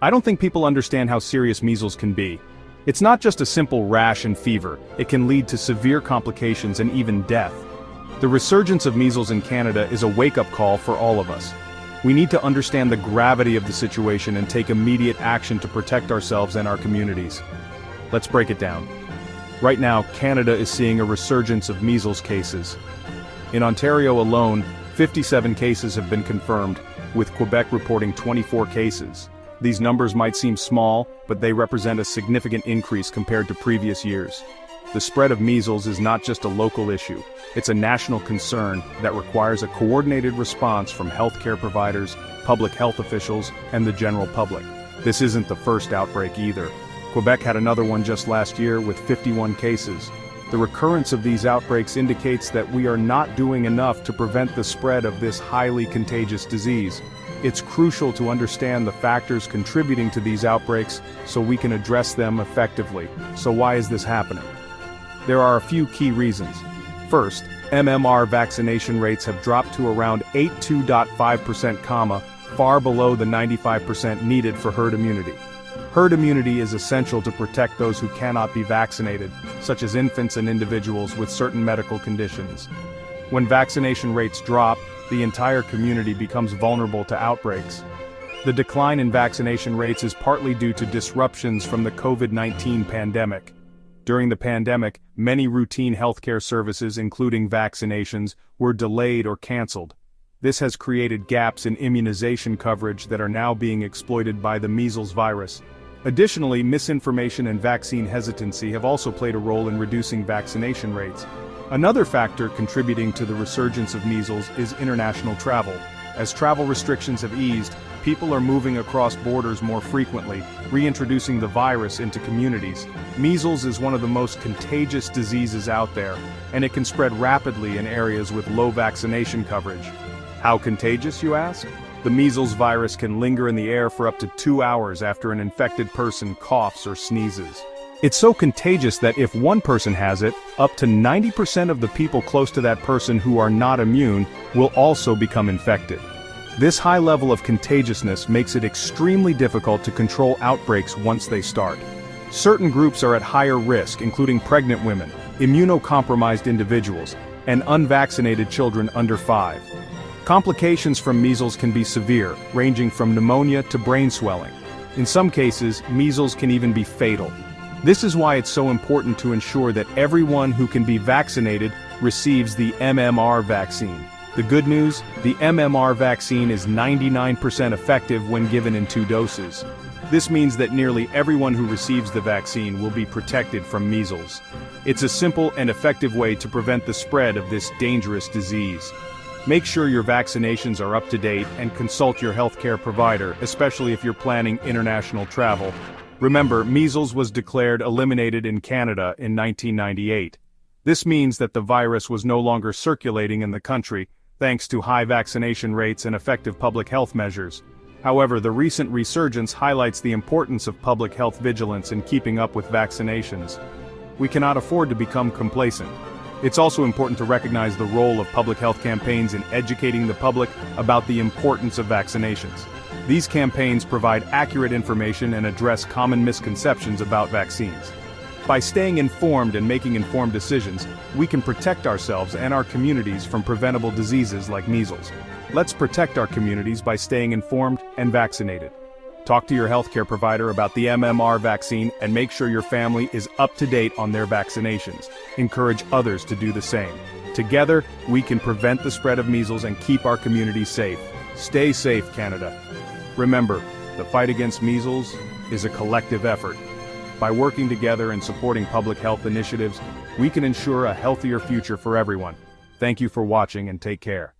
I don't think people understand how serious measles can be. It's not just a simple rash and fever, it can lead to severe complications and even death. The resurgence of measles in Canada is a wake-up call for all of us. We need to understand the gravity of the situation and take immediate action to protect ourselves and our communities. Let's break it down. Right now, Canada is seeing a resurgence of measles cases. In Ontario alone, 57 cases have been confirmed, with Quebec reporting 24 cases. These numbers might seem small, but they represent a significant increase compared to previous years. The spread of measles is not just a local issue, it's a national concern that requires a coordinated response from healthcare providers, public health officials, and the general public. This isn't the first outbreak either. Quebec had another one just last year with 51 cases. The recurrence of these outbreaks indicates that we are not doing enough to prevent the spread of this highly contagious disease. It's crucial to understand the factors contributing to these outbreaks so we can address them effectively. So why is this happening? There are a few key reasons. First, MMR vaccination rates have dropped to around 82.5%, far below the 95% needed for herd immunity. Herd immunity is essential to protect those who cannot be vaccinated, such as infants and individuals with certain medical conditions. When vaccination rates drop, the entire community becomes vulnerable to outbreaks. The decline in vaccination rates is partly due to disruptions from the COVID-19 pandemic. During the pandemic, many routine healthcare services, including vaccinations, were delayed or canceled. This has created gaps in immunization coverage that are now being exploited by the measles virus. Additionally, misinformation and vaccine hesitancy have also played a role in reducing vaccination rates. Another factor contributing to the resurgence of measles is international travel. As travel restrictions have eased, people are moving across borders more frequently, reintroducing the virus into communities. Measles is one of the most contagious diseases out there, and it can spread rapidly in areas with low vaccination coverage. How contagious, you ask? The measles virus can linger in the air for up to 2 hours after an infected person coughs or sneezes. It's so contagious that if one person has it, up to 90% of the people close to that person who are not immune will also become infected. This high level of contagiousness makes it extremely difficult to control outbreaks once they start. Certain groups are at higher risk, including pregnant women, immunocompromised individuals, and unvaccinated children under 5. Complications from measles can be severe, ranging from pneumonia to brain swelling. In some cases, measles can even be fatal. This is why it's so important to ensure that everyone who can be vaccinated receives the MMR vaccine. The good news, the MMR vaccine is 99% effective when given in 2 doses. This means that nearly everyone who receives the vaccine will be protected from measles. It's a simple and effective way to prevent the spread of this dangerous disease. Make sure your vaccinations are up to date and consult your healthcare provider, especially if you're planning international travel. Remember, measles was declared eliminated in Canada in 1998. This means that the virus was no longer circulating in the country, thanks to high vaccination rates and effective public health measures. However, the recent resurgence highlights the importance of public health vigilance in keeping up with vaccinations. We cannot afford to become complacent. It's also important to recognize the role of public health campaigns in educating the public about the importance of vaccinations. These campaigns provide accurate information and address common misconceptions about vaccines. By staying informed and making informed decisions, we can protect ourselves and our communities from preventable diseases like measles. Let's protect our communities by staying informed and vaccinated. Talk to your healthcare provider about the MMR vaccine and make sure your family is up to date on their vaccinations. Encourage others to do the same. Together, we can prevent the spread of measles and keep our communities safe. Stay safe, Canada. Remember, the fight against measles is a collective effort. By working together and supporting public health initiatives, we can ensure a healthier future for everyone. Thank you for watching and take care.